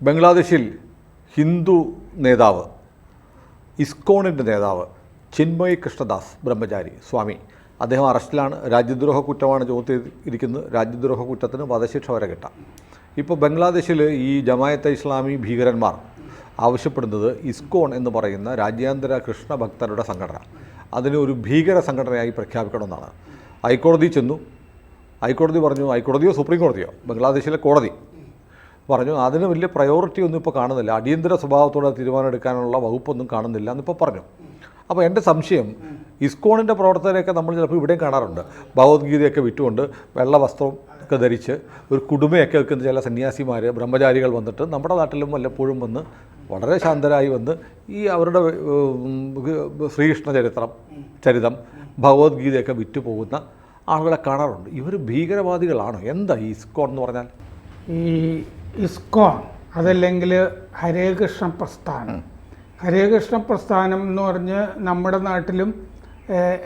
ബംഗ്ലാദേശിൽ ഹിന്ദു നേതാവ്, ഇസ്കോണിൻ്റെ നേതാവ് ചിന്മയ് കൃഷ്ണദാസ് ബ്രഹ്മചാരി സ്വാമി, അദ്ദേഹം അറസ്റ്റിലാണ്. രാജ്യദ്രോഹ കുറ്റമാണ് ചുമത്തിയിരിക്കുന്നത്. രാജ്യദ്രോഹ കുറ്റത്തിന് വധശിക്ഷ വരെ കിട്ടാം. ഇപ്പോൾ ബംഗ്ലാദേശിൽ ഈ ജമായത്തെ ഇസ്ലാമി ഭീകരന്മാർ ആവശ്യപ്പെടുന്നത് ഇസ്കോൺ എന്ന് പറയുന്ന രാജ്യാന്തര കൃഷ്ണ ഭക്തരുടെ സംഘടന അതിനെ ഒരു ഭീകര സംഘടനയായി പ്രഖ്യാപിക്കണമെന്നാണ്. ഹൈക്കോടതി ചെന്നു. ഹൈക്കോടതി പറഞ്ഞു, ഹൈക്കോടതിയോ സുപ്രീം കോടതിയോ, ബംഗ്ലാദേശിലെ കോടതി പറഞ്ഞു അതിന് വലിയ പ്രയോറിറ്റി ഒന്നും ഇപ്പോൾ കാണുന്നില്ല, അടിയന്തര സ്വഭാവത്തോടെ തീരുമാനം എടുക്കാനുള്ള വകുപ്പൊന്നും കാണുന്നില്ല എന്നിപ്പോൾ പറഞ്ഞു. അപ്പോൾ എൻ്റെ സംശയം, ഇസ്കോണിൻ്റെ പ്രവർത്തകരെയൊക്കെ നമ്മൾ ചിലപ്പോൾ ഇവിടെയും കാണാറുണ്ട്. ഭഗവത്ഗീതയൊക്കെ വിറ്റുകൊണ്ട് വെള്ള വസ്ത്രം ഒക്കെ ധരിച്ച് ഒരു കുടുംബയൊക്കെ വെക്കുന്ന ചില സന്യാസിമാർ, ബ്രഹ്മചാരികൾ വന്നിട്ട് നമ്മുടെ നാട്ടിലും വല്ലപ്പോഴും വന്ന് വളരെ ശാന്തരായി വന്ന് ഈ അവരുടെ ശ്രീകൃഷ്ണ ചരിതം ഭഗവത്ഗീതയൊക്കെ വിറ്റു പോകുന്ന ആളുകളെ കാണാറുണ്ട്. ഇവർ ഭീകരവാദികളാണോ? എന്താ ഈ ഇസ്കോൺ എന്ന് പറഞ്ഞാൽ? ഈ ഇസ്കോൺ അതല്ലെങ്കിൽ ഹരേകൃഷ്ണ പ്രസ്ഥാനം, ഹരേകൃഷ്ണ പ്രസ്ഥാനം എന്ന് പറഞ്ഞ് നമ്മുടെ നാട്ടിലും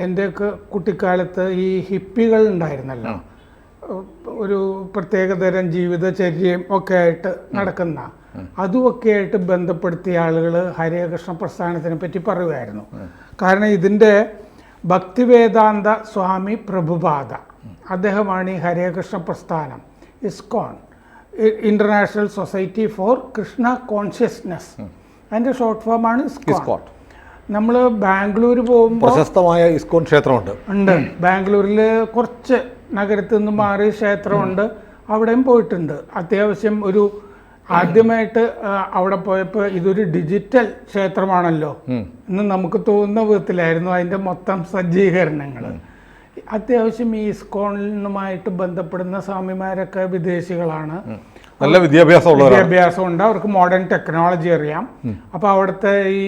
എൻ്റെയൊക്കെ കുട്ടിക്കാലത്ത് ഈ ഹിപ്പികൾ ഉണ്ടായിരുന്നല്ലോ, ഒരു പ്രത്യേകതരം ജീവിതചര്യയും ഒക്കെ ആയിട്ട് നടക്കുന്ന, അതുമൊക്കെ ആയിട്ട് ബന്ധപ്പെടുത്തിയ ആളുകൾ ഹരേകൃഷ്ണ പ്രസ്ഥാനത്തിനെ പറ്റി പറയുമായിരുന്നു. കാരണം ഇതിൻ്റെ ഭക്തിവേദാന്ത സ്വാമി പ്രഭുപാദ അദ്ദേഹമാണ് ഈ ഹരേകൃഷ്ണ പ്രസ്ഥാനം, ISKCON, international society for Krishna consciousness, അതിൻ്റെ ഷോർട്ട് ഫോമാണ് ഇസ്കോൺ. നമ്മൾ ബാംഗ്ലൂർ പോകുമ്പോൾ പ്രശസ്തമായ ഇസ്കോൺ ക്ഷേത്രമുണ്ട്. ബാംഗ്ലൂരിൽ കുറച്ച് നഗരത്തിൽ നിന്ന് മാറി ക്ഷേത്രമുണ്ട്, അവിടെയും പോയിട്ടുണ്ട്. അത്യാവശ്യം ഒരു ആദ്യമായിട്ട് അവിടെ പോയപ്പോൾ ഇതൊരു ഡിജിറ്റൽ ക്ഷേത്രമാണല്ലോ എന്ന് നമുക്ക് തോന്നുന്ന വിധത്തിലായിരുന്നു അതിൻ്റെ മൊത്തം സജ്ജീകരണങ്ങൾ. അത്യാവശ്യം ഈ ഇസ്കോണുമായിട്ട് ബന്ധപ്പെടുന്ന സ്വാമിമാരൊക്കെ വിദേശികളാണ്, നല്ല വിദ്യാഭ്യാസമുണ്ട്, അവർക്ക് മോഡേൺ ടെക്നോളജി അറിയാം. അപ്പോൾ അവിടുത്തെ ഈ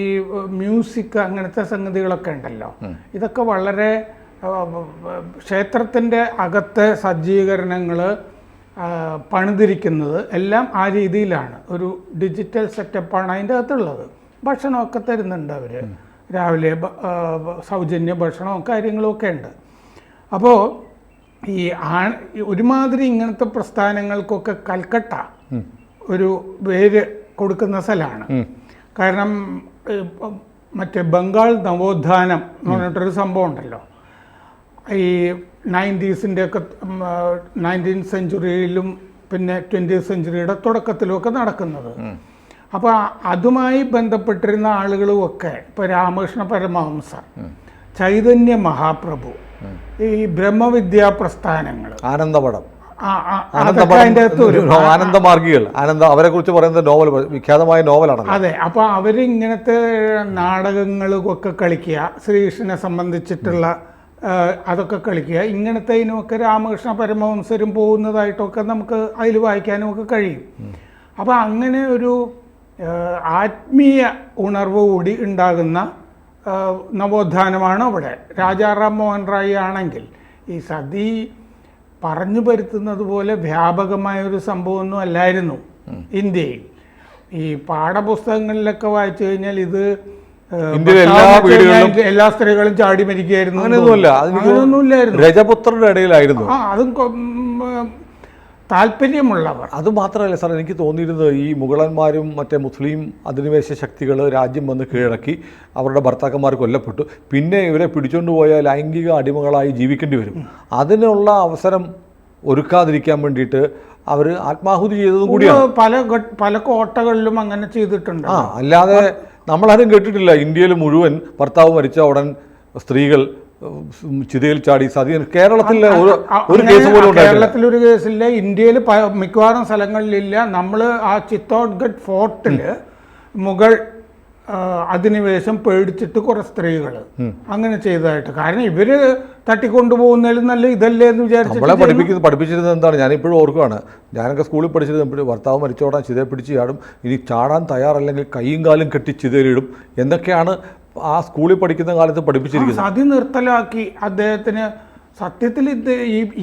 മ്യൂസിക് അങ്ങനത്തെ സംഗതികളൊക്കെ ഉണ്ടല്ലോ, ഇതൊക്കെ വളരെ ക്ഷേത്രത്തിൻ്റെ അകത്തെ സജ്ജീകരണങ്ങൾ പണിതിരിക്കുന്നത് എല്ലാം ആ രീതിയിലാണ്. ഒരു ഡിജിറ്റൽ സെറ്റപ്പാണ് അതിൻ്റെ അകത്തുള്ളത്. ഭക്ഷണമൊക്കെ തരുന്നുണ്ട് അവർ, രാവിലെ സൗജന്യ ഭക്ഷണവും കാര്യങ്ങളും ഒക്കെ ഉണ്ട്. അപ്പോൾ ഈ ഒരുമാതിരി ഇങ്ങനത്തെ പ്രസ്ഥാനങ്ങൾക്കൊക്കെ കൽക്കട്ട ഒരു പേര് കൊടുക്കുന്ന സ്ഥലമാണ്. കാരണം മറ്റേ ബംഗാൾ നവോത്ഥാനം എന്ന് പറഞ്ഞിട്ടൊരു സംഭവം ഉണ്ടല്ലോ, ഈ 90s ഒക്കെ 19th സെഞ്ച്വറിയിലും പിന്നെ 20th സെഞ്ച്വറിയുടെ തുടക്കത്തിലുമൊക്കെ നടക്കുന്നത്. അപ്പോൾ അതുമായി ബന്ധപ്പെട്ടിരുന്ന ആളുകളുമൊക്കെ ഇപ്പോൾ രാമകൃഷ്ണ പരമഹംസർ, ചൈതന്യ മഹാപ്രഭു, ഈ ബ്രഹ്മവിദ്യാ പ്രസ്ഥാനങ്ങൾ, ആനന്ദമഠം, ആനന്ദമാർഗികൾ, അവരെ കുറിച്ച് പറയുന്ന നോവൽ, വിഖ്യാതമായ നോവലാണ്. അതെ. അപ്പോൾ അവരിങ്ങനത്തെ നാടകങ്ങളൊക്കെ കളിക്കുക, ശ്രീകൃഷ്ണനെ സംബന്ധിച്ചിട്ടുള്ള അതൊക്കെ കളിക്കുക, ഇങ്ങനത്തെ ഇതിനുമൊക്കെ രാമകൃഷ്ണ പരമഹംസരും പോകുന്നതായിട്ടൊക്കെ നമുക്ക് അതിൽ വായിക്കാനും ഒക്കെ കഴിയും. അപ്പോൾ അങ്ങനെ ഒരു ആത്മീയ ഉണർവ് കൂടി ഉണ്ടാകുന്ന നവോത്ഥാനമാണ് അവിടെ. രാജാറാം മോഹൻ റായ് ആണെങ്കിൽ ഈ സതി പറഞ്ഞു പരുത്തുന്നത് പോലെ വ്യാപകമായൊരു സംഭവമൊന്നും അല്ലായിരുന്നു ഇന്ത്യയിൽ. ഈ പാഠപുസ്തകങ്ങളിലൊക്കെ വായിച്ചു കഴിഞ്ഞാൽ ഇത് എല്ലാ സ്ത്രീകളും ചാടി മരിക്കുകയായിരുന്നു, അങ്ങനെയൊന്നുമില്ലായിരുന്നു. രജപുത്രരുടെ ഇടയിലായിരുന്നു. അതും താല്പര്യമുള്ളവർ. അതുമാത്രമല്ല സാർ, എനിക്ക് തോന്നിയിരുന്നത് ഈ മുഗളന്മാരും മറ്റേ മുസ്ലിം അധിനിവേശ ശക്തികൾ രാജ്യം വന്ന് കീഴടക്കി, അവരുടെ ഭർത്താക്കന്മാർ കൊല്ലപ്പെട്ടു, പിന്നെ ഇവരെ പിടിച്ചുകൊണ്ട് പോയ ലൈംഗിക അടിമകളായി ജീവിക്കേണ്ടി വരും. അതിനുള്ള അവസരം ഒരുക്കാതിരിക്കാൻ വേണ്ടിയിട്ട് അവർ ആത്മാഹുതി ചെയ്തതും കൂടിയാണ്. പല കോട്ടകളിലും അങ്ങനെ ചെയ്തിട്ടുണ്ട്. അല്ലാതെ നമ്മളാരും കേട്ടിട്ടില്ല ഇന്ത്യയിൽ മുഴുവൻ ഭർത്താവ് മരിച്ച ഉടൻ സ്ത്രീകൾ ചിതയിൽ ചാടി സതി. കേരളത്തിലെ ഒരു കേസ് പോലും കേരളത്തിലൊരു കേസില്ല, ഇന്ത്യയിൽ മിക്കവാറും സ്ഥലങ്ങളിലില്ല. നമ്മൾ ആ ചിത്തോഡ്ഗഡ് ഫോർട്ടിൽ മുഗൾ അധിനിവേശം പേടിച്ചിട്ട് കുറെ സ്ത്രീകൾ അങ്ങനെ ചെയ്തതായിട്ട്. കാരണം ഇവര് തട്ടിക്കൊണ്ടുപോകുന്നതിൽ നല്ല ഇതല്ലേ എന്ന് വിചാരിച്ചു പഠിപ്പിച്ചിരുന്നത് എന്താണ്, ഞാനിപ്പോഴും ഓർക്കുകയാണ്. ഞാനൊക്കെ സ്കൂളിൽ പഠിച്ചിരുന്നത് ഭർത്താവ് മരിച്ചോടാൻ ചിതയെ പിടിച്ച് ചാടും, ഇനി ചാടാൻ തയ്യാറല്ലെങ്കിൽ കൈയും കാലും കെട്ടി ചിതയിലിടും എന്നൊക്കെയാണ് ആ സ്കൂളിൽ പഠിക്കുന്ന കാലത്ത് പഠിപ്പിച്ചിരിക്കുന്നത്. സതി നിർത്തലാക്കി അദ്ദേഹത്തിന്. സത്യത്തിൽ ഇത്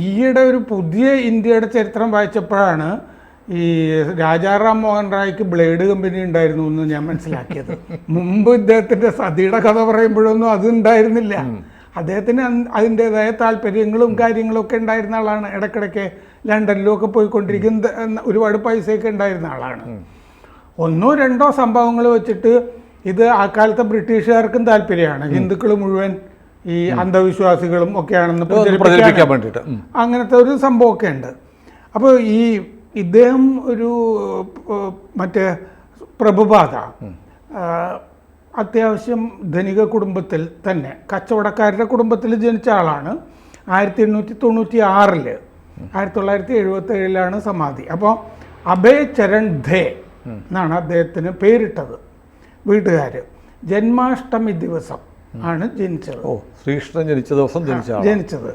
ഈയിടെ ഒരു പുതിയ ഇന്ത്യയുടെ ചരിത്രം വായിച്ചപ്പോഴാണ് ഈ രാജാറാം മോഹൻ റായ്ക്ക് ബ്ലേഡ് കമ്പനി ഉണ്ടായിരുന്നു എന്ന് ഞാൻ മനസ്സിലാക്കിയത്. മുമ്പ് ഇദ്ദേഹത്തിൻ്റെ സതിയുടെ കഥ പറയുമ്പോഴൊന്നും അത് ഉണ്ടായിരുന്നില്ല. അദ്ദേഹത്തിന് അതിൻ്റെതായ താല്പര്യങ്ങളും കാര്യങ്ങളും ഒക്കെ ഉണ്ടായിരുന്ന ആളാണ്. ഇടയ്ക്കിടയ്ക്ക് ലണ്ടനിലും ഒക്കെ പോയിക്കൊണ്ടിരിക്കുന്ന ഒരുപാട് പൈസയൊക്കെ ഉണ്ടായിരുന്ന ആളാണ്. ഒന്നോ രണ്ടോ സംഭവങ്ങൾ വെച്ചിട്ട് ഇത് ആ കാലത്തെ ബ്രിട്ടീഷുകാർക്കും താല്പര്യമാണ് ഹിന്ദുക്കൾ മുഴുവൻ ഈ അന്ധവിശ്വാസികളും ഒക്കെയാണെന്ന് പ്രചരിപ്പിക്കാൻ വേണ്ടിയിട്ട് അങ്ങനത്തെ ഒരു സംഭവമൊക്കെ ഉണ്ട്. അപ്പോൾ ഇദ്ദേഹം ഒരു മറ്റേ പ്രഭുപാദ അത്യാവശ്യം ധനിക കുടുംബത്തിൽ തന്നെ കച്ചവടക്കാരുടെ കുടുംബത്തിൽ ജനിച്ച ആളാണ്. 1896 1977 സമാധി. അപ്പോൾ അഭയ് ചരൺ ധേ എന്നാണ് അദ്ദേഹത്തിന് പേരിട്ടത് വീട്ടുകാർ. ജന്മാഷ്ടമി ദിവസം ആണ് ജനിച്ചത്. ശ്രീകൃഷ്ണൻ ജനിച്ച ദിവസം ജനിച്ചത്.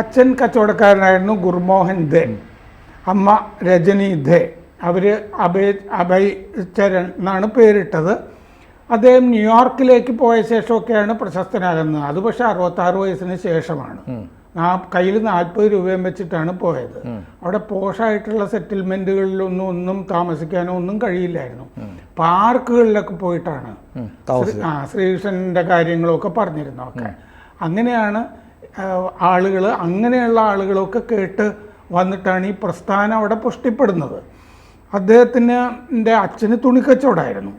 അച്ഛൻ കച്ചവടക്കാരനായിരുന്നു ഗുർമോഹൻ ദേ, അമ്മ രജനി ദേ. അവർ അഭയ് ചരൺ എന്നാണ് പേരിട്ടത്. അദ്ദേഹം ന്യൂയോർക്കിലേക്ക് പോയ ശേഷമൊക്കെയാണ് പ്രശസ്തനാകുന്നത്. അത് പക്ഷേ 66 വയസ്സിന് ശേഷമാണ്. കയ്യിൽ 40 രൂപയും വെച്ചിട്ടാണ് പോയത്. അവിടെ പോഷായിട്ടുള്ള സെറ്റിൽമെൻറ്റുകളിലൊന്നും താമസിക്കാനോ ഒന്നും കഴിയില്ലായിരുന്നു. പാർക്കുകളിലൊക്കെ പോയിട്ടാണ് ശ്രീകൃഷ്ണൻ്റെ കാര്യങ്ങളൊക്കെ പറഞ്ഞിരുന്നതൊക്കെ. അങ്ങനെയാണ് അങ്ങനെയുള്ള ആളുകളൊക്കെ കേട്ട് വന്നിട്ടാണ് ഈ പ്രസ്ഥാനം അവിടെ പുഷ്ടിപ്പെടുന്നത്. അദ്ദേഹത്തിൻ്റെ അച്ഛന് തുണിക്കച്ചവടമായിരുന്നു.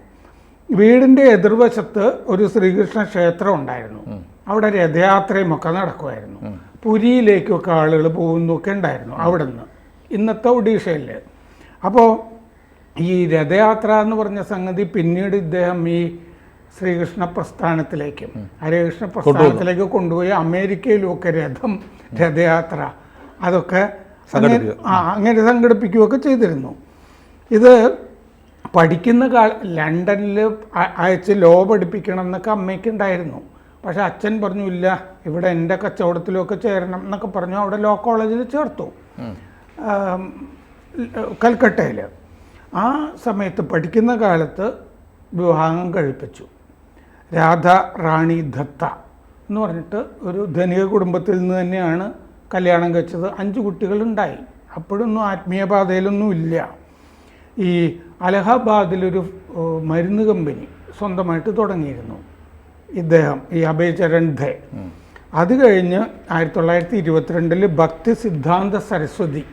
വീടിൻ്റെ എതിർവശത്ത് ഒരു ശ്രീകൃഷ്ണ ക്ഷേത്രം ഉണ്ടായിരുന്നു. അവിടെ രഥയാത്രയും ഒക്കെ നടക്കുമായിരുന്നു. പുരിയിലേക്കൊക്കെ ആളുകൾ പോകുന്നൊക്കെ ഉണ്ടായിരുന്നു അവിടെ നിന്ന്, ഇന്നത്തെ ഒഡീഷയിൽ. അപ്പോൾ ഈ രഥയാത്ര എന്ന് പറഞ്ഞ സംഗതി പിന്നീട് ഇദ്ദേഹം ഈ ശ്രീകൃഷ്ണ പ്രസ്ഥാനത്തിലേക്കും ഹരേകൃഷ്ണ പ്രസ്ഥാനത്തിലേക്ക് കൊണ്ടുപോയി അമേരിക്കയിലുമൊക്കെ രഥയാത്ര അതൊക്കെ അങ്ങനെ സംഘടിപ്പിക്കുകയൊക്കെ ചെയ്തിരുന്നു. ഇത് പഠിക്കുന്ന ലണ്ടനിൽ അയച്ച് ലോ പഠിപ്പിക്കണം എന്നൊക്കെ അമ്മയ്ക്കുണ്ടായിരുന്നു. പക്ഷെ അച്ഛൻ പറഞ്ഞു ഇല്ല, ഇവിടെ എൻ്റെ കച്ചവടത്തിലൊക്കെ ചേരണം എന്നൊക്കെ പറഞ്ഞു അവിടെ ലോ കോളേജിൽ ചേർത്തു കൽക്കട്ടയിൽ. ആ സമയത്ത് പഠിക്കുന്ന കാലത്ത് വിവാഹം കഴിപ്പിച്ചു. രാധ റാണി ദത്ത എന്ന് പറഞ്ഞിട്ട് ഒരു ധനിക കുടുംബത്തിൽ നിന്ന് തന്നെയാണ് കല്യാണം കഴിച്ചത്. 5 കുട്ടികളുണ്ടായി. അപ്പോഴൊന്നും ആത്മീയപാതയിലൊന്നും ഇല്ല. ഈ അലഹബാദിലൊരു മരുന്ന് കമ്പനി സ്വന്തമായിട്ട് തുടങ്ങിയിരുന്നു ഇദ്ദേഹം, ഈ അഭയ് ചരൺ ധേ. അത് കഴിഞ്ഞ് 1922 ഭക്തി സിദ്ധാന്ത സരസ്വതി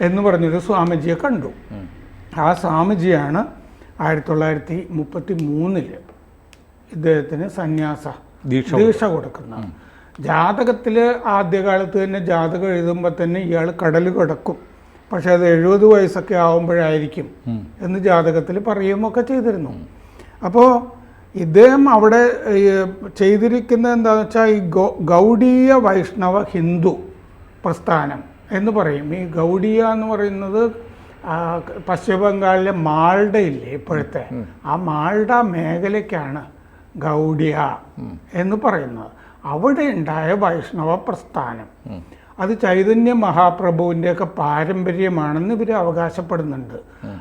എന്ന് പറഞ്ഞൊരു സ്വാമിജിയെ കണ്ടു. ആ സ്വാമിജിയാണ് 1933 ഇദ്ദേഹത്തിന് സന്യാസ ദീക്ഷ കൊടുക്കുന്നത്. ജാതകത്തിൽ ആദ്യകാലത്ത് തന്നെ ജാതകം എഴുതുമ്പോൾ തന്നെ ഇയാൾ കടൽ കിടക്കും, പക്ഷെ അത് 70 വയസ്സൊക്കെ ആവുമ്പോഴായിരിക്കും എന്ന് ജാതകത്തിൽ പറയുകയൊക്കെ ചെയ്തിരുന്നു. അപ്പോൾ ഇദ്ദേഹം അവിടെ ചെയ്തിരിക്കുന്നത് എന്താണെന്ന് വെച്ചാൽ ഈ ഗൗഡീയ വൈഷ്ണവ ഹിന്ദു പ്രസ്ഥാനം എന്ന് പറയും. ഈ ഗൗഡീയ എന്ന് പറയുന്നത് പശ്ചിമ ബംഗാളിലെ മാൾഡ ഇല്ലേ ഇപ്പോഴത്തെ, ആ മാൾഡ മേഖലയ്ക്കാണ് ഗൗഡിയ എന്ന് പറയുന്നത്. അവിടെ ഉണ്ടായ വൈഷ്ണവ പ്രസ്ഥാനം അത് ചൈതന്യ മഹാപ്രഭുവിൻ്റെയൊക്കെ പാരമ്പര്യമാണെന്ന് ഇവർ അവകാശപ്പെടുന്നുണ്ട്.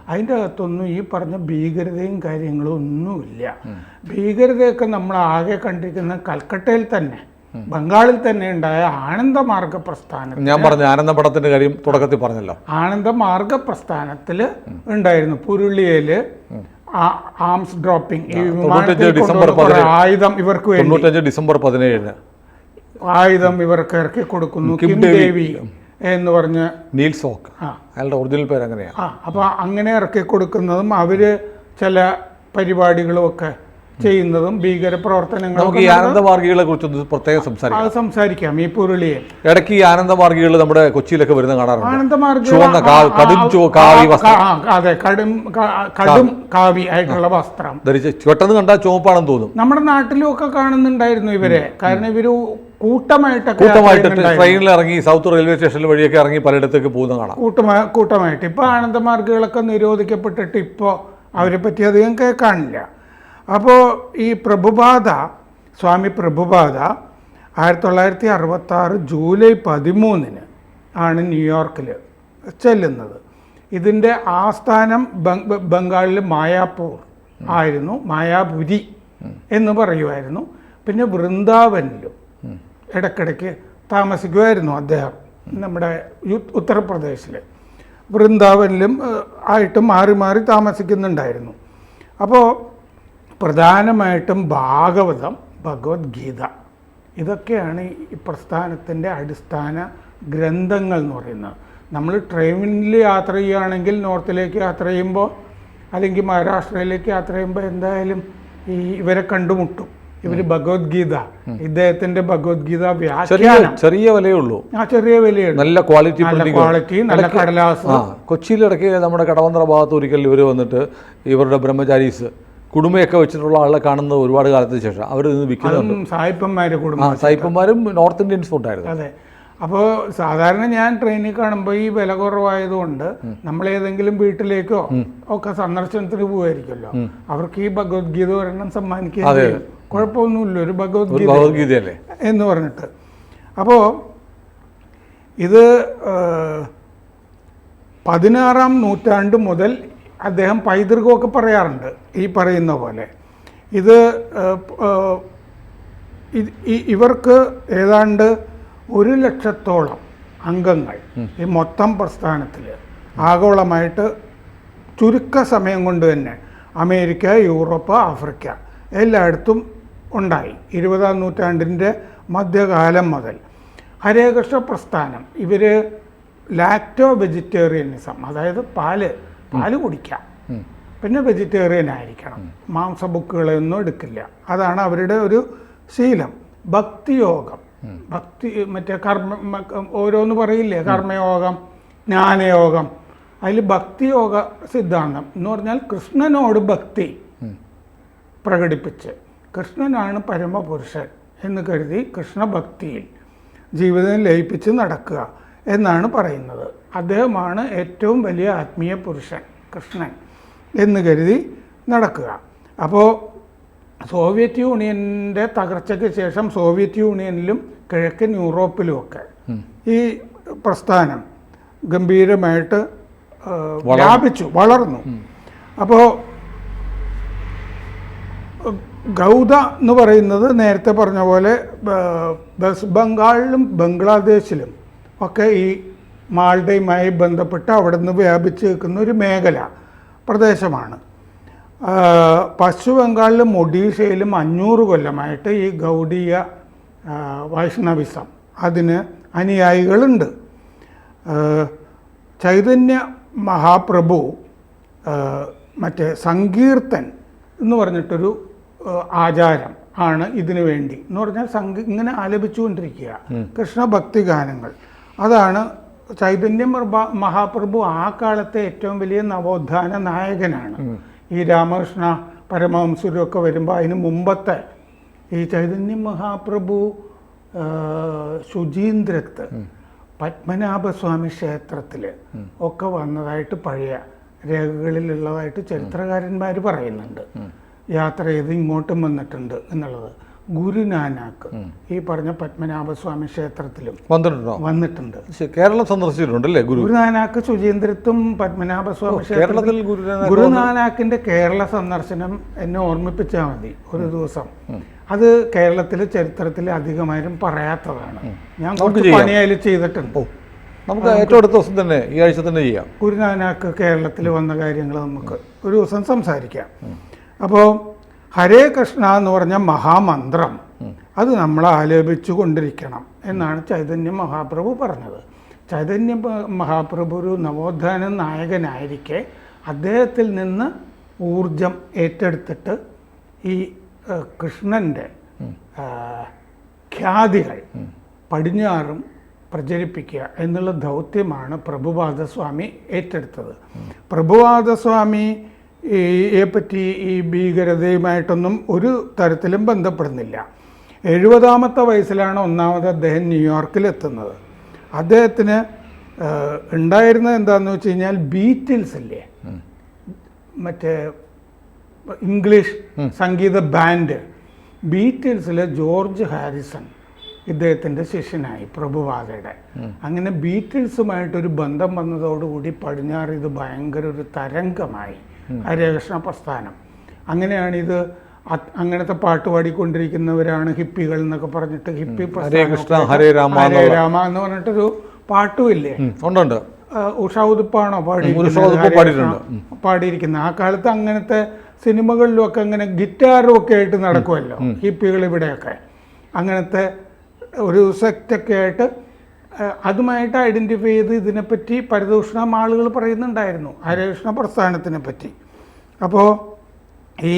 അതിൻ്റെ അകത്തൊന്നും ഈ പറഞ്ഞ ഭീകരതയും കാര്യങ്ങളും ഒന്നുമില്ല. ഭീകരതയൊക്കെ നമ്മൾ ആകെ കണ്ടിരിക്കുന്ന കൽക്കട്ടയിൽ തന്നെ, ബംഗാളിൽ തന്നെ ഉണ്ടായ ആനന്ദമാർഗ പ്രസ്ഥാനം. ഞാൻ പറഞ്ഞ ആനന്ദപടത്തിന്റെ കാര്യം തുടക്കത്തിൽ പറഞ്ഞല്ലോ. ആനന്ദമാർഗ പ്രസ്ഥാനത്തിൽ ഉണ്ടായിരുന്നു. പുരുളിയയിൽ ആംസ് ഡ്രോപ്പിംഗ്, ആയുധം ഇവർക്ക് വേണ്ടി ഡിസംബർ 17 ആയുധം ഇവർക്ക് ഇറക്കി കൊടുക്കുന്നു. കിം ദേവി എന്ന് പറഞ്ഞ നീൽസ് ഹോക്ക്, അയാളുടെ ഒറിജിനൽ പേര് അങ്ങനെയാണ്. അപ്പോൾ അങ്ങനെ ഇറക്കി കൊടുക്കുന്നതും അവർ ചില പരിപാടികളും ഒക്കെ ചെയ്യുന്നതും ഭീകര പ്രവർത്തനങ്ങളും. ഈ ആനന്ദമാർഗികളെ കുറിച്ച് പ്രത്യേകം സംസാരിക്കാം. ഈ പുരുളിയിൽ ഇടയ്ക്ക് ഈ ആനന്ദമാർഗികൾ നമ്മുടെ കൊച്ചിയിലൊക്കെ വരുന്ന കാണാറുണ്ട്. ആനന്ദമാർഗികൾ അതെ, കടും കാവി ആയിട്ടുള്ള വസ്ത്രം ധരിച്ച് പെട്ടെന്ന് കണ്ടാൽ ചുവപ്പാണെന്ന് തോന്നും. നമ്മുടെ നാട്ടിലും ഒക്കെ കാണുന്നുണ്ടായിരുന്നു ഇവരെ. കാരണം ഇവര് കൂട്ടമായിട്ട് ട്രെയിനിൽ ഇറങ്ങി സൗത്ത് റെയിൽവേ സ്റ്റേഷനിൽ വഴിയൊക്കെ ഇറങ്ങി പലയിടത്തേക്ക് പോകുന്ന കാണാം. കൂട്ടമായിട്ട്. ഇപ്പൊ ആനന്ദമാർഗികളൊക്കെ നിരോധിക്കപ്പെട്ടിട്ട് ഇപ്പോൾ അവരെ പറ്റി അധികം കേൾക്കാനില്ല. അപ്പോൾ ഈ പ്രഭുപാദ, സ്വാമി പ്രഭുപാദ 1966 ജൂലൈ 13 ആണ് ന്യൂയോർക്കിൽ ചെല്ലുന്നത്. ഇതിൻ്റെ ആസ്ഥാനം ബംഗാളിൽ മായാപൂർ ആയിരുന്നു, മായാപുരി എന്ന് പറയുമായിരുന്നു. പിന്നെ വൃന്ദാവനിലും ഇടയ്ക്കിടയ്ക്ക് താമസിക്കുമായിരുന്നു അദ്ദേഹം. നമ്മുടെ ഉത്തർപ്രദേശിൽ വൃന്ദാവനിലും ആയിട്ട് മാറി മാറി താമസിക്കുന്നുണ്ടായിരുന്നു. അപ്പോൾ പ്രധാനമായിട്ടും ഭാഗവതം, ഭഗവത്ഗീത ഇതൊക്കെയാണ് ഈ പ്രസ്ഥാനത്തിൻ്റെ അടിസ്ഥാന ഗ്രന്ഥങ്ങൾ എന്ന് പറയുന്നത്. നമ്മൾ ട്രെയിനിൽ യാത്ര ചെയ്യുകയാണെങ്കിൽ, നോർത്തിലേക്ക് യാത്ര ചെയ്യുമ്പോൾ അല്ലെങ്കിൽ മഹാരാഷ്ട്രയിലേക്ക് യാത്ര ചെയ്യുമ്പോൾ എന്തായാലും ഇവരെ കണ്ടുമുട്ടും. ഇവർ ഭഗവത്ഗീത, ഇദ്ദേഹത്തിന്റെ ഭഗവത്ഗീത വ്യാഖ്യാനം ചെറിയ വിലയേ ഉള്ളൂ. ചെറിയ വിലയുള്ളൂ, നല്ല ക്വാളിറ്റി, നല്ല കടലാസ്. കൊച്ചിയിലിടയ്ക്ക് നമ്മുടെ കടവന്ത്ര ഭാഗത്ത് ഒരിക്കൽ ഇവർ വന്നിട്ട് ഇവരുടെ ബ്രഹ്മചാരീസ് കുടുംബയൊക്കെ വെച്ചിട്ടുള്ള ആളെ കാണുന്നത് ഒരുപാട് കാലത്തിന് ശേഷം അവർ ഇത് വിൽക്കുന്നുണ്ട്. സായിപ്പന്മാര് കുടുംബം, സായിപ്പന്മാരും നോർത്ത് ഇന്ത്യൻ ഫുഡായിരുന്നു. അതെ. അപ്പോൾ സാധാരണ ഞാൻ ട്രെയിനിൽ കാണുമ്പോൾ ഈ വില കുറവായതുകൊണ്ട് നമ്മൾ ഏതെങ്കിലും വീട്ടിലേക്കോ ഒക്കെ സന്ദർശനത്തിന് പോകുമായിരിക്കുമല്ലോ, അവർക്ക് ഈ ഭഗവത്ഗീത ഒരെണ്ണം സമ്മാനിക്കുക, കുഴപ്പമൊന്നുമില്ല, ഒരു ഭഗവത്ഗീതയല്ലേ എന്ന് പറഞ്ഞിട്ട്. അപ്പോൾ ഇത് 16-ാം നൂറ്റാണ്ട് മുതൽ അദ്ദേഹം പൈതൃകമൊക്കെ പറയാറുണ്ട് ഈ പറയുന്ന പോലെ. ഇവർക്ക് ഏതാണ്ട് 1,00,000-ഓളം അംഗങ്ങൾ ഈ മൊത്തം പ്രസ്ഥാനത്തിൽ ആഗോളമായിട്ട് ചുരുക്ക സമയം കൊണ്ട് തന്നെ അമേരിക്ക, യൂറോപ്പ്, ആഫ്രിക്ക എല്ലായിടത്തും ഉണ്ടായി. 20-ാം നൂറ്റാണ്ടിൻ്റെ മധ്യകാലം മുതൽ ഹരേകൃഷ്ണ പ്രസ്ഥാനം, ഇവർ ലാക്ടോ വെജിറ്റേറിയനിസം, അതായത് പാല് കുടിക്കാം, പിന്നെ വെജിറ്റേറിയൻ ആയിരിക്കണം, മാംസബുക്കുകളൊന്നും എടുക്കില്ല, അതാണ് അവരുടെ ഒരു ശീലം. ഭക്തിയോഗം, മറ്റേ ഓരോന്ന് പറയില്ലേ, കർമ്മയോഗം, ജ്ഞാനയോഗം, അതിൽ ഭക്തിയോഗ സിദ്ധാന്തം എന്ന് പറഞ്ഞാൽ കൃഷ്ണനോട് ഭക്തി പ്രകടിപ്പിച്ച് കൃഷ്ണനാണ് പരമപുരുഷൻ എന്ന് കരുതി കൃഷ്ണഭക്തിയിൽ ജീവിതം ലയിപ്പിച്ച് നടക്കുക എന്നാണ് പറയുന്നത്. അദ്ദേഹമാണ് ഏറ്റവും വലിയ ആത്മീയ പുരുഷൻ കൃഷ്ണൻ എന്ന് കരുതി നടക്കുക. അപ്പോൾ സോവിയറ്റ് യൂണിയൻ്റെ തകർച്ചയ്ക്ക് ശേഷം സോവിയറ്റ് യൂണിയനിലും കിഴക്കൻ യൂറോപ്പിലുമൊക്കെ ഈ പ്രസ്ഥാനം ഗംഭീരമായിട്ട് വളർന്നു. അപ്പോൾ ഗൗഡ എന്ന് പറയുന്നത് നേരത്തെ പറഞ്ഞ പോലെ വെസ്റ്റ് ബംഗാളിലും ബംഗ്ലാദേശിലും ഒക്കെ ഈ മാൾഡയുമായി ബന്ധപ്പെട്ട് അവിടെ നിന്ന് വ്യാപിച്ച് നിൽക്കുന്ന ഒരു പ്രദേശമാണ്. പശ്ചിമ ബംഗാളിലും ഒഡീഷയിലും 500 കൊല്ലമായിട്ട് ഈ ഗൗഡീയ വൈഷ്ണവിസം അതിന് അനുയായികളുണ്ട്. ചൈതന്യ മഹാപ്രഭു മറ്റേ സങ്കീർത്തൻ എന്ന് പറഞ്ഞിട്ടൊരു ആചാരം ആണ് ഇതിനു വേണ്ടി എന്ന് പറഞ്ഞാൽ ഇങ്ങനെ ആലപിച്ചുകൊണ്ടിരിക്കുക കൃഷ്ണഭക്തി ഗാനങ്ങൾ. അതാണ് ചൈതന്യ മഹാപ്രഭു ആ കാലത്തെ ഏറ്റവും വലിയ നവോത്ഥാന നായകനാണ്. ഈ രാമകൃഷ്ണ പരമഹംസരൊക്കെ വരുമ്പോൾ അതിന് മുമ്പത്തെ ഈ ചൈതന്യ മഹാപ്രഭു ശുചീന്ദ്രത്ത് പത്മനാഭസ്വാമി ക്ഷേത്രത്തിൽ ഒക്കെ വന്നതായിട്ട് പഴയ രേഖകളിലുള്ളതായിട്ട് ചരിത്രകാരന്മാർ പറയുന്നുണ്ട്. യാത്ര ചെയ്ത് ഇങ്ങോട്ടും വന്നിട്ടുണ്ട് എന്നുള്ളത്. ഗുരുനാനാക്ക് ഈ പറഞ്ഞ പത്മനാഭസ്വാമി ക്ഷേത്രത്തിലും വന്നിട്ടുണ്ട്. കേരളം സന്ദർശിച്ചിട്ടുണ്ടല്ലേ ഗുരുനാനാക്ക് ശുചീന്ദ്രത്തും പത്മനാഭസ്വാമി ക്ഷേത്രത്തിൽ. ഗുരുനാനാക്കിന്റെ കേരള സന്ദർശനം എന്നെ ഓർമ്മിപ്പിച്ചാൽ മതി ഒരു ദിവസം. അത് കേരളത്തിലെ ചരിത്രത്തിൽ അധികമാരും പറയാത്തതാണ്. ഞാൻ കുറച്ച് പണിയായാലും ചെയ്തിട്ടുണ്ട്. നമുക്ക് ഏറ്റവും അടുത്ത ദിവസം തന്നെ ഈ ആഴ്ച തന്നെ ചെയ്യാം. ഗുരുനാനാക്ക് കേരളത്തിൽ വന്ന കാര്യങ്ങൾ നമുക്ക് ഒരു ദിവസം സംസാരിക്കാം. അപ്പോൾ ഹരേ കൃഷ്ണ എന്ന് പറഞ്ഞ മഹാമന്ത്രം അത് നമ്മൾ ആലപിച്ചു കൊണ്ടിരിക്കണം എന്നാണ് ചൈതന്യ മഹാപ്രഭു പറഞ്ഞത്. ചൈതന്യ മഹാപ്രഭു ഒരു നവോത്ഥാന നായകനായിരിക്കെ അദ്ദേഹത്തിൽ നിന്ന് ഊർജം ഏറ്റെടുത്തിട്ട് ഈ കൃഷ്ണൻ്റെ ഖ്യാതികൾ പടിഞ്ഞാറും പ്രചരിപ്പിക്കുക എന്നുള്ള ദൗത്യമാണ് പ്രഭുപാദസ്വാമി ഏറ്റെടുത്തത്. പ്രഭുപാദസ്വാമിയെ പറ്റി ഈ ഭീകരതയുമായിട്ടൊന്നും ഒരു തരത്തിലും ബന്ധപ്പെടുന്നില്ല. 70-ാമത്തെ വയസ്സിലാണ് ഒന്നാമത് അദ്ദേഹം ന്യൂയോർക്കിലെത്തുന്നത്. അദ്ദേഹത്തിന് ഉണ്ടായിരുന്നത് എന്താണെന്ന് വെച്ച് കഴിഞ്ഞാൽ ബീറ്റിൽസ് ഇല്ലേ, മറ്റേ ഇംഗ്ലീഷ് സംഗീത ബാൻഡ്, ബീറ്റിൽസിലെ ജോർജ് ഹാരിസൺ ഇദ്ദേഹത്തിൻ്റെ ശിഷ്യനായി പ്രഭുപാദയുടെ. അങ്ങനെ ബീറ്റിൽസുമായിട്ടൊരു ബന്ധം വന്നതോടുകൂടി പടിഞ്ഞാറ് ഇത് ഭയങ്കര ഒരു തരംഗമായി ഹരേകൃഷ്ണ പ്രസ്ഥാനം. അങ്ങനെയാണിത്. അങ്ങനത്തെ പാട്ട് പാടിക്കൊണ്ടിരിക്കുന്നവരാണ് ഹിപ്പികൾ എന്നൊക്കെ പറഞ്ഞിട്ട് ഹിപ്പി പ്രസ്ഥാനം ഹരേ രാമ എന്ന് പറഞ്ഞിട്ടൊരു പാട്ടുമില്ലേ, ഉഷാ ഉതുപ്പാണോ പാടിയിരിക്കുന്നത്. ആ കാലത്ത് അങ്ങനത്തെ സിനിമകളിലുമൊക്കെ അങ്ങനെ ഗിറ്റാറും ഒക്കെ ആയിട്ട് നടക്കുമല്ലോ ഹിപ്പികൾ ഇവിടെയൊക്കെ. അങ്ങനത്തെ ഒരു സെക്റ്റൊക്കെ ആയിട്ട് അതുമായിട്ട് ഐഡൻറ്റിഫൈ ചെയ്ത് ഇതിനെപ്പറ്റി പരദൂഷണം ആളുകൾ പറയുന്നുണ്ടായിരുന്നു, ഹരേകൃഷ്ണ പ്രസ്ഥാനത്തിനെ പറ്റി. അപ്പോൾ ഈ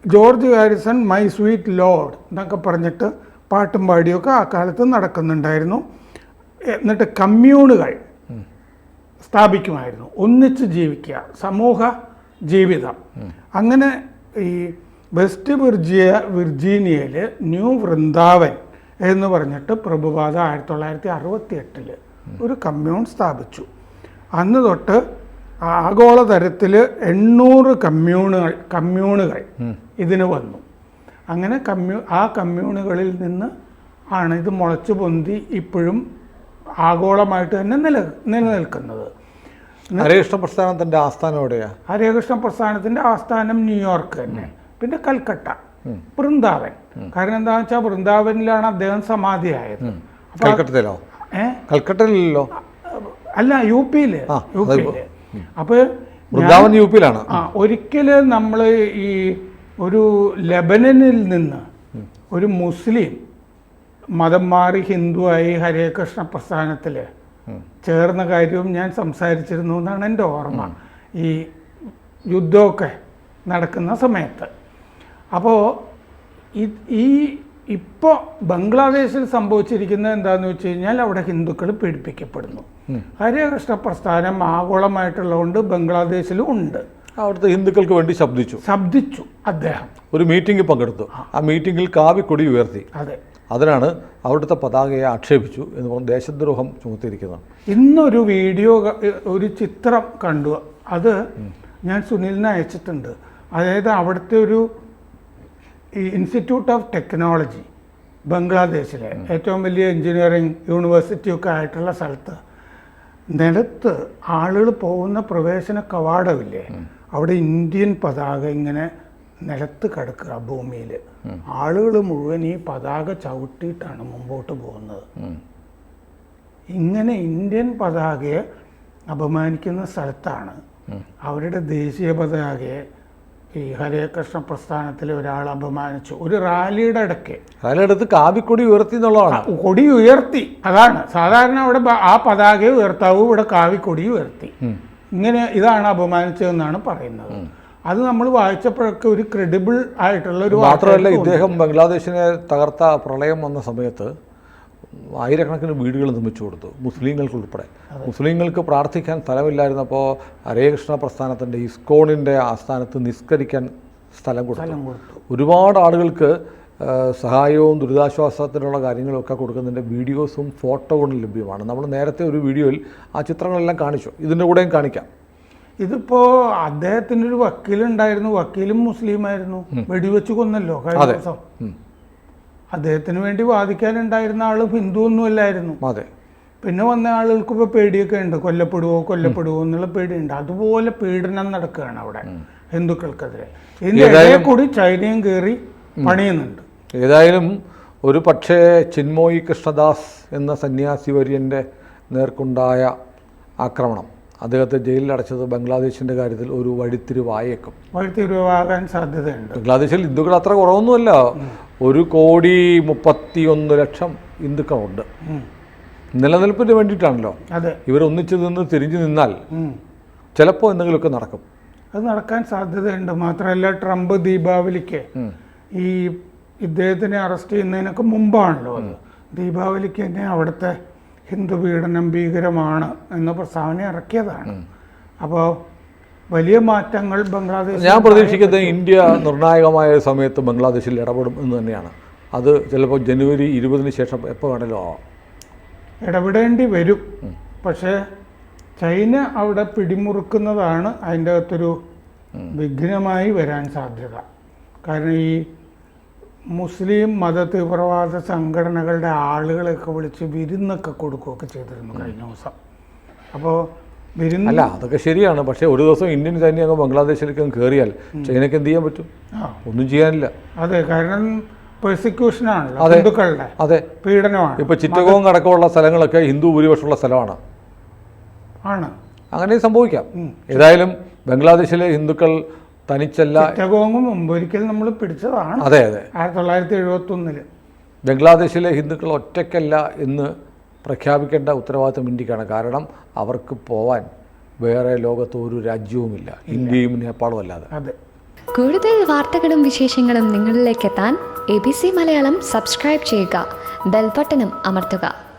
George Harrison my sweet Lord എന്നൊക്കെ പറഞ്ഞിട്ട് പാട്ടും പാടിയൊക്കെ ആ കാലത്ത് നടക്കുന്നുണ്ടായിരുന്നു. എന്നിട്ട് കമ്മ്യൂണുകൾ സ്ഥാപിക്കുമായിരുന്നു, ഒന്നിച്ച് ജീവിക്കുക, സമൂഹ ജീവിതം. അങ്ങനെ ഈ വെസ്റ്റ് വിർജീനിയയിൽ ന്യൂ വൃന്ദാവൻ എന്ന് പറഞ്ഞിട്ട് പ്രഭുപാദ 1968 ഒരു കമ്മ്യൂൺ സ്ഥാപിച്ചു. അന്ന് തൊട്ട് ആഗോളതരത്തിൽ 800 കമ്മ്യൂണുകൾ ഇതിന് വന്നു. അങ്ങനെ ആ കമ്മ്യൂണുകളിൽ നിന്ന് ആണ് ഇത് മുളച്ചു പൊന്തി ഇപ്പോഴും ആഗോളമായിട്ട് തന്നെ നിലനിൽക്കുന്നത്. ഹരേകൃഷ്ണ പ്രസ്ഥാനത്തിൻ്റെ ആസ്ഥാനം എവിടെയാണ്? ഹരേകൃഷ്ണ പ്രസ്ഥാനത്തിൻ്റെ ആസ്ഥാനം ന്യൂയോർക്ക് തന്നെ, പിന്നെ കൽക്കട്ട, വൃന്ദാവൻ. കാരണം എന്താണെന്ന് വെച്ചാൽ വൃന്ദാവനിലാണ് അദ്ദേഹം സമാധിയായത്. കൽക്കട്ടയിലോ? കൽക്കട്ടയിലല്ലോ, അല്ല, യു പിയില്. അപ്പൊ വൃന്ദാവൻ യു പിയിലാണ്. ഒരിക്കല് നമ്മൾ ഈ ഒരു ലെബനനിൽ നിന്ന് ഒരു മുസ്ലിം മതം മാറി ഹിന്ദുവായി ഹരേകൃഷ്ണ പ്രസ്ഥാനത്തിൽ ചേർന്ന കാര്യവും ഞാൻ സംസാരിച്ചിരുന്നു എന്നാണ് എൻ്റെ ഓർമ്മ, ഈ യുദ്ധമൊക്കെ നടക്കുന്ന സമയത്ത്. അപ്പോൾ ഇപ്പോൾ ബംഗ്ലാദേശിൽ സംഭവിച്ചിരിക്കുന്നത് എന്താണെന്ന് വെച്ച് കഴിഞ്ഞാൽ അവിടെ ഹിന്ദുക്കൾ പീഡിപ്പിക്കപ്പെടുന്നു. ഹരേകൃഷ്ണ പ്രസ്ഥാനം ആഗോളമായിട്ടുള്ളതുകൊണ്ട് ബംഗ്ലാദേശിലും ഉണ്ട്. അവിടുത്തെ ഹിന്ദുക്കൾക്ക് വേണ്ടി ശബ്ദിച്ചു അദ്ദേഹം. ഒരു മീറ്റിംഗിൽ പങ്കെടുത്തു. ആ മീറ്റിംഗിൽ കാവിക്കൊടി ഉയർത്തി. അതെ, അതിനാണ് അവിടുത്തെ പതാകയെ ആക്ഷേപിച്ചു എന്ന് പറഞ്ഞ് ദേശദ്രോഹം ചുമത്തിയിരിക്കുന്നത്. ഇന്നൊരു വീഡിയോ, ഒരു ചിത്രം കണ്ടു, അത് ഞാൻ സുനിലിനെ അയച്ചിട്ടുണ്ട്. അതായത് അവിടുത്തെ ഒരു ഇൻസ്റ്റിറ്റ്യൂട്ട് ഓഫ് ടെക്നോളജി, ബംഗ്ലാദേശിലെ ഏറ്റവും വലിയ എൻജിനീയറിംഗ് യൂണിവേഴ്സിറ്റിയൊക്കെ ആയിട്ടുള്ള സ്ഥലത്ത് നിലത്ത് ആളുകൾ പോകുന്ന പ്രവേശന കവാടമില്ലേ, അവിടെ ഇന്ത്യൻ പതാക ഇങ്ങനെ നിലത്ത് കിടക്കുക ഭൂമിയിൽ. ആളുകൾ മുഴുവൻ ഈ പതാക ചവിട്ടിയിട്ടാണ് മുമ്പോട്ട് പോകുന്നത്. ഇങ്ങനെ ഇന്ത്യൻ പതാകയെ അപമാനിക്കുന്ന സ്ഥലത്താണ് അവരുടെ ദേശീയ പതാകയെ ഈ ഹരേകൃഷ്ണ പ്രസ്ഥാനത്തിൽ ഒരാൾ അപമാനിച്ചു. ഒരു റാലിയുടെ ഇടയ്ക്ക് കാവിക്കൊടി ഉയർത്തി എന്നുള്ളതാണ്. കൊടി ഉയർത്തി, അതാണ് സാധാരണ അവിടെ ആ പതാകയെ ഉയർത്താവൂ, ഇവിടെ കാവിക്കൊടി ഉയർത്തി. ഇതാണ് അപമാനിച്ചതെന്നാണ് പറയുന്നത്. അത് നമ്മൾ വായിച്ചപ്പോഴൊക്കെ ഒരു ക്രെഡിബിൾ ആയിട്ടുള്ള ഒരു. മാത്രമല്ല, ഇദ്ദേഹം ബംഗ്ലാദേശിനെ തകർത്ത പ്രളയം വന്ന സമയത്ത് ആയിരക്കണക്കിന് വീടുകൾ നിർമ്മിച്ചു കൊടുത്തു, മുസ്ലിങ്ങൾക്ക് ഉൾപ്പെടെ. മുസ്ലിങ്ങൾക്ക് പ്രാർത്ഥിക്കാൻ സ്ഥലമില്ലായിരുന്നപ്പോൾ ഹരേകൃഷ്ണ പ്രസ്ഥാനത്തിൻ്റെ ഇസ്കോണിൻ്റെ ആസ്ഥാനത്ത് നിസ്കരിക്കാൻ സ്ഥലം കൊടുത്തു. ഒരുപാട് ആളുകൾക്ക് സഹായവും ദുരിതാശ്വാസത്തിനുള്ള കാര്യങ്ങളൊക്കെ കൊടുക്കുന്നതിൻ്റെ വീഡിയോസും ഫോട്ടോകളും ലഭ്യമാണ്. നമ്മൾ നേരത്തെ ഒരു വീഡിയോയിൽ ആ ചിത്രങ്ങളെല്ലാം കാണിച്ചു, ഇതിൻ്റെ കൂടെയും കാണിക്കാം. ഇതിപ്പോൾ അദ്ദേഹത്തിനൊരു വക്കീലുണ്ടായിരുന്നു, വക്കീലും മുസ്ലിമായിരുന്നു, വെടിവെച്ച് കൊന്നല്ലോ കഴിഞ്ഞ ദിവസം. അദ്ദേഹത്തിന് വേണ്ടി വാദിക്കാനുണ്ടായിരുന്ന ആൾ ഹിന്ദു ഒന്നും അല്ലായിരുന്നു. അതെ. പിന്നെ വന്ന ആളുകൾക്ക് ഇപ്പോൾ പേടിയൊക്കെ ഉണ്ട്, കൊല്ലപ്പെടുവോ എന്നുള്ള പേടിയുണ്ട്. അതുപോലെ പീഡനം നടക്കുകയാണ് അവിടെ ഹിന്ദുക്കൾക്കെതിരെ. ഇതിൻ്റെ ഇടയിൽ കൂടി ചൈനയും കയറി പണിയുന്നുണ്ട്. ഏതായാലും ഒരു പക്ഷേ ചിന്മയി കൃഷ്ണദാസ് എന്ന സന്യാസി വര്യൻ്റെ നേർക്കുണ്ടായ ആക്രമണം അദ്ദേഹത്തെ ജയിലിലടച്ചത് ബംഗ്ലാദേശിൻ്റെ കാര്യത്തിൽ ഒരു വഴിത്തിരിവാകാൻ സാധ്യതയുണ്ട്. ബംഗ്ലാദേശിൽ ഹിന്ദുക്കൾ അത്ര കുറവൊന്നുമല്ല, 1,30,00,000 ഹിന്ദുക്കളുണ്ട്. നിലനിൽപ്പിന് വേണ്ടിയിട്ടാണല്ലോ. അതെ, ഇവരൊന്നിച്ചു നിന്ന് തിരിഞ്ഞു നിന്നാൽ ചിലപ്പോൾ എന്തെങ്കിലുമൊക്കെ നടക്കും. അത് നടക്കാൻ സാധ്യതയുണ്ട്. മാത്രമല്ല, ട്രംപ് ദീപാവലിക്ക് ഈ ഇദ്ദേഹത്തിനെ അറസ്റ്റ് ചെയ്യുന്നതിനൊക്കെ മുമ്പാണല്ലോ അത്. ദീപാവലിക്ക് തന്നെ അവിടുത്തെ ഹിന്ദു പീഡനം ഭീകരമാണ് എന്ന പ്രസ്താവന ഇറക്കിയതാണ്. അപ്പോൾ വലിയ മാറ്റങ്ങൾ ബംഗ്ലാദേശ്. ഞാൻ പ്രതീക്ഷിക്കുന്നത് ഇന്ത്യ നിർണായകമായ സമയത്ത് ബംഗ്ലാദേശിൽ ഇടപെടും എന്ന് തന്നെയാണ്. അത് ചിലപ്പോൾ ജനുവരി 20 ശേഷം എപ്പോൾ വേണമല്ലോ ആവാം. ഇടപെടേണ്ടി വരും. പക്ഷേ ചൈന അവിടെ പിടിമുറുക്കുന്നതാണ് അതിൻ്റെ അകത്തൊരു വിഘ്നമായി വരാൻ സാധ്യത. കാരണം ഈ മുസ്ലിം മത തീവ്രവാദ സംഘടനകളുടെ ആളുകളെയൊക്കെ വിളിച്ച് വിരുന്നൊക്കെ കൊടുക്കുകയൊക്കെ ചെയ്തിരുന്നു കഴിഞ്ഞ ദിവസം. അപ്പോൾ അല്ല, അതൊക്കെ ശരിയാണ്. പക്ഷേ ഒരു ദിവസം ഇന്ത്യൻ സൈന്യം അങ്ങ് ബംഗ്ലാദേശിലേക്ക് കയറിയാൽ ചൈനയ്ക്ക് എന്ത് ചെയ്യാൻ പറ്റും? ഒന്നും ചെയ്യാനില്ല. അതെ, കാരണം പെർസിക്യൂഷനാണല്ലോ ഹിന്ദുക്കളുടെ. അതെ, പീഡനമാണ്. ഇപ്പോൾ ചിറ്റഗോങ് അടക്കമുള്ള സ്ഥലങ്ങളൊക്കെ ഹിന്ദു ഭൂരിപക്ഷമുള്ള സ്ഥലമാണ്. അങ്ങനെ സംഭവിക്കാം. ഏതായാലും ബംഗ്ലാദേശിലെ ഹിന്ദുക്കൾ തനിച്ചല്ല. ചിറ്റഗോങ്ങും മുമ്പൊരിക്കൽ നമ്മൾ പിടിച്ചതാണ്. അതെ അതെ, 1971. ബംഗ്ലാദേശിലെ ഹിന്ദുക്കൾ ഒറ്റയ്ക്കല്ല എന്ന് പ്രഖ്യാപിക്കേണ്ട ഉത്തരവാദിത്തം ഇന്ത്യക്കാണ്. കാരണം അവർക്ക് പോവാൻ വേറെ ലോകത്ത് ഒരു രാജ്യവുമില്ല, ഇന്ത്യയും നേപ്പാളും അല്ലാതെ. അതെ. കൂടുതൽ വാർത്തകളും വിശേഷങ്ങളും നിങ്ങളിലേക്ക് എത്താൻ ABC മലയാളം സബ്സ്ക്രൈബ് ചെയ്യുക, ബെൽബട്ടനും അമർത്തുക.